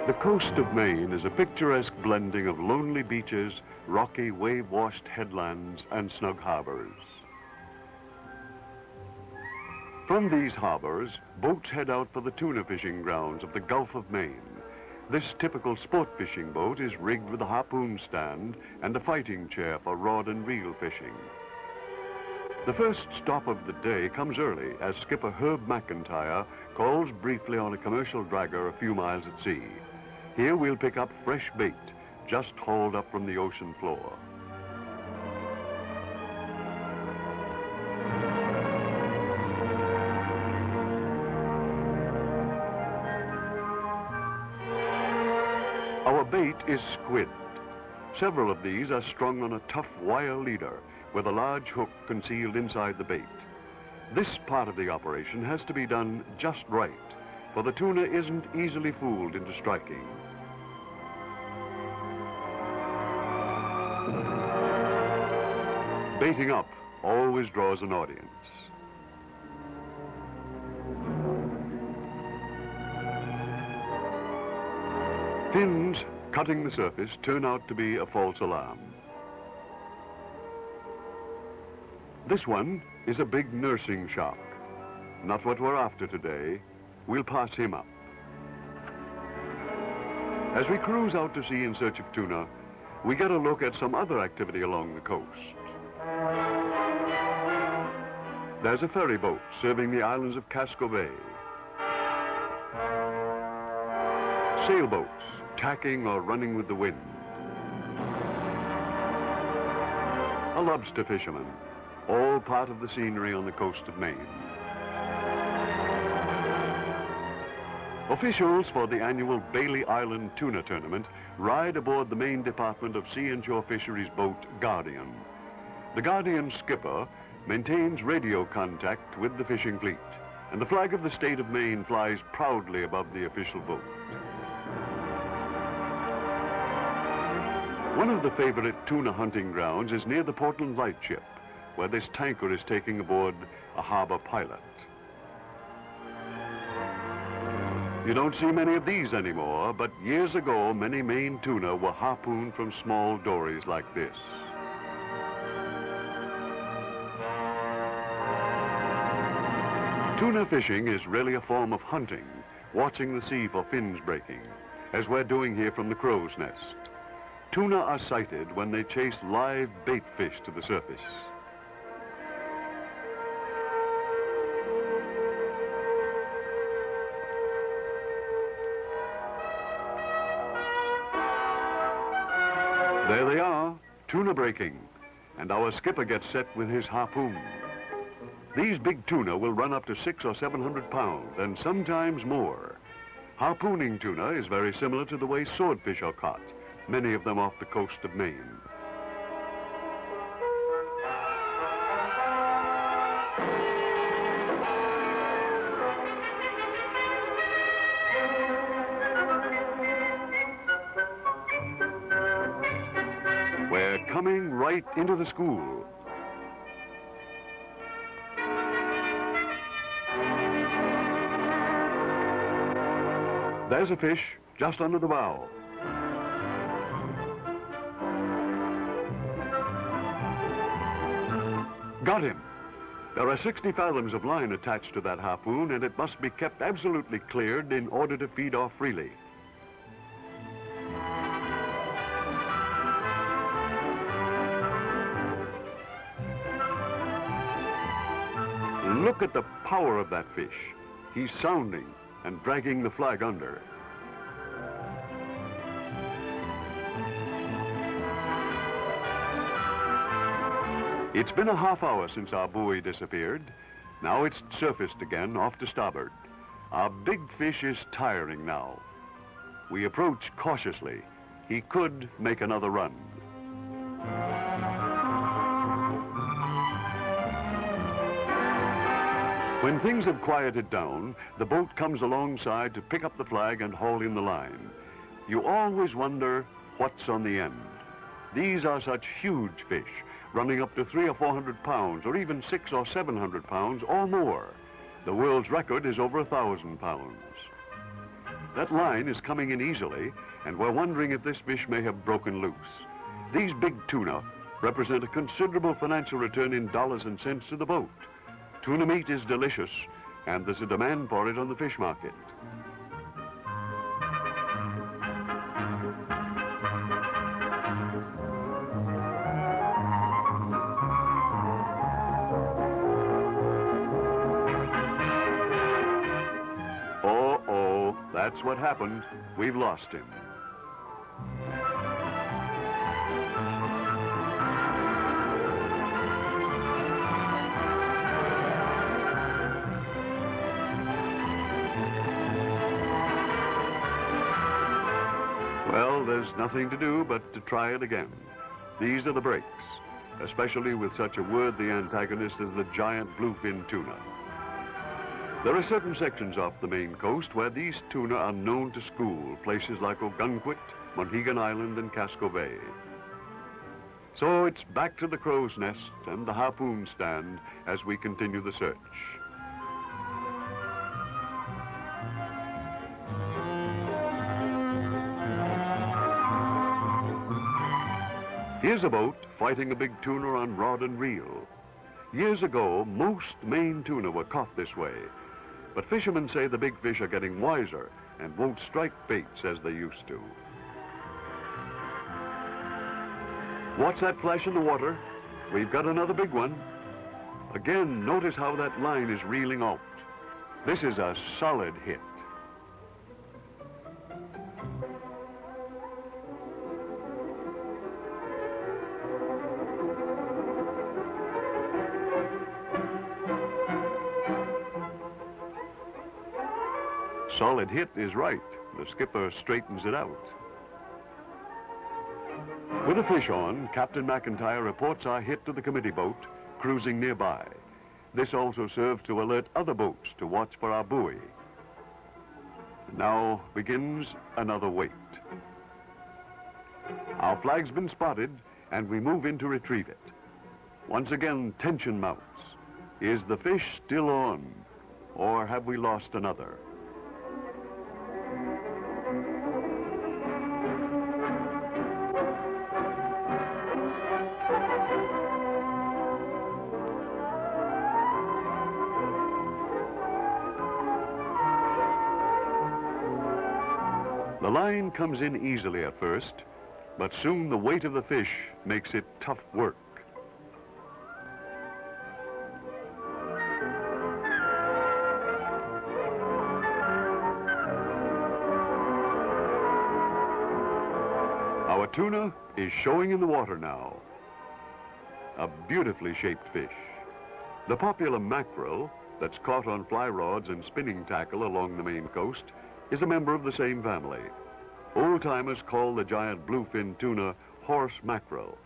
The coast of Maine is a picturesque blending of lonely beaches, rocky, wave-washed headlands, and snug harbors. From these harbors, boats head out for the tuna fishing grounds of the Gulf of Maine. This typical sport fishing boat is rigged with a harpoon stand and a fighting chair for rod and reel fishing. The first stop of the day comes early as skipper Herb McIntire calls briefly on a commercial dragger a few miles at sea. Here we'll pick up fresh bait, just hauled up from the ocean floor. Our bait is squid. Several of these are strung on a tough wire leader with a large hook concealed inside the bait. This part of the operation has to be done just right, for the tuna isn't easily fooled into striking. Baiting up always draws an audience. Fins cutting the surface turn out to be a false alarm. This one is a big nursing shark. Not what we're after today. We'll pass him up. As we cruise out to sea in search of tuna, we get a look at some other activity along the coast. There's a ferry boat serving the islands of Casco Bay. Sailboats tacking or running with the wind. A lobster fisherman, all part of the scenery on the coast of Maine. Officials for the annual Bailey Island Tuna Tournament ride aboard the Maine Department of Sea and Shore Fisheries boat, Guardian. The Guardian skipper maintains radio contact with the fishing fleet, and the flag of the state of Maine flies proudly above the official boat. One of the favorite tuna hunting grounds is near the Portland Lightship, where this tanker is taking aboard a harbor pilot. You don't see many of these anymore, but years ago, many Maine tuna were harpooned from small dories like this. Tuna fishing is really a form of hunting, watching the sea for fins breaking, as we're doing here from the crow's nest. Tuna are sighted when they chase live bait fish to the surface. There they are, tuna breaking, and our skipper gets set with his harpoon. These big tuna will run up to 600 or 700 pounds, and sometimes more. Harpooning tuna is very similar to the way swordfish are caught, many of them off the coast of Maine. We're coming right into the school. There's a fish just under the bow. Got him. There are 60 fathoms of line attached to that harpoon, and it must be kept absolutely cleared in order to feed off freely. Look at the power of that fish. He's sounding and dragging the flag under. It's been a half hour since our buoy disappeared. Now it's surfaced again off to starboard. Our big fish is tiring now. We approach cautiously. He could make another run. When things have quieted down, the boat comes alongside to pick up the flag and haul in the line. You always wonder what's on the end. These are such huge fish, running up to 300 or 400 pounds, or even 600 or 700 pounds or more. The world's record is over 1,000 pounds. That line is coming in easily, and we're wondering if this fish may have broken loose. These big tuna represent a considerable financial return in dollars and cents to the boat. Tuna meat is delicious, and there's a demand for it on the fish market. Oh, that's what happened. We've lost him. Well, there's nothing to do but to try it again. These are the breaks, especially with such a worthy antagonist as the giant bluefin tuna. There are certain sections off the Maine coast where these tuna are known to school, places like Ogunquit, Monhegan Island, and Casco Bay. So it's back to the crow's nest and the harpoon stand as we continue the search. Here's a boat fighting a big tuna on rod and reel. Years ago, most Maine tuna were caught this way, but fishermen say the big fish are getting wiser and won't strike baits as they used to. What's that flash in the water? We've got another big one. Again, notice how that line is reeling out. This is a solid hit. Solid hit is right. The skipper straightens it out. With the fish on, Captain McIntire reports our hit to the committee boat cruising nearby. This also serves to alert other boats to watch for our buoy. Now begins another wait. Our flag's been spotted, and we move in to retrieve it. Once again, tension mounts. Is the fish still on, or have we lost another? The line comes in easily at first, but soon the weight of the fish makes it tough work. Our tuna is showing in the water now. A beautifully shaped fish. The popular mackerel that's caught on fly rods and spinning tackle along the Maine coast is a member of the same family. Old-timers call the giant bluefin tuna horse mackerel,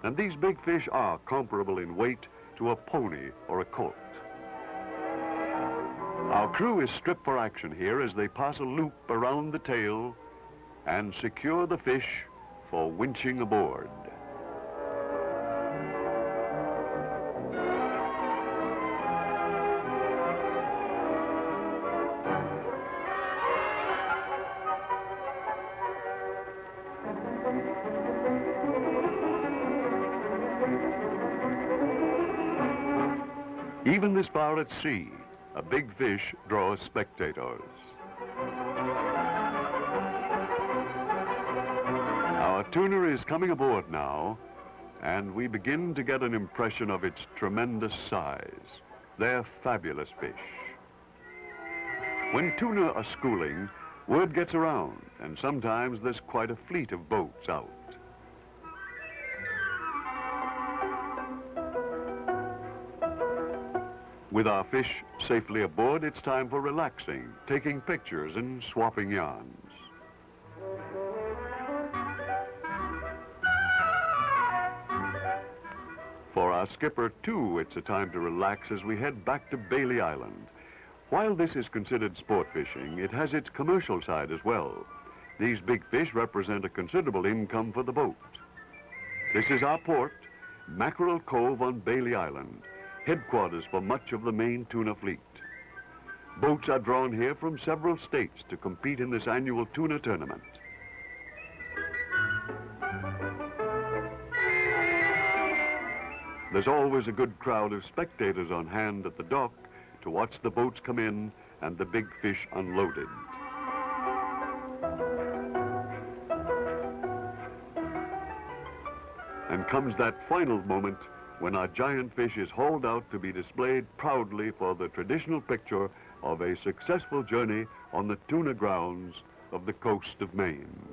and these big fish are comparable in weight to a pony or a colt. Our crew is stripped for action here as they pass a loop around the tail and secure the fish for winching aboard. Even this far at sea, a big fish draws spectators. Our tuna is coming aboard now, and we begin to get an impression of its tremendous size. They're fabulous fish. When tuna are schooling, word gets around, and sometimes there's quite a fleet of boats out. With our fish safely aboard, it's time for relaxing, taking pictures and swapping yarns. For our skipper, too, it's a time to relax as we head back to Bailey Island. While this is considered sport fishing, it has its commercial side as well. These big fish represent a considerable income for the boat. This is our port, Mackerel Cove on Bailey Island, headquarters for much of the Maine tuna fleet. Boats are drawn here from several states to compete in this annual tuna tournament. There's always a good crowd of spectators on hand at the dock to watch the boats come in and the big fish unloaded. And comes that final moment when our giant fish is hauled out to be displayed proudly for the traditional picture of a successful journey on the tuna grounds of the coast of Maine.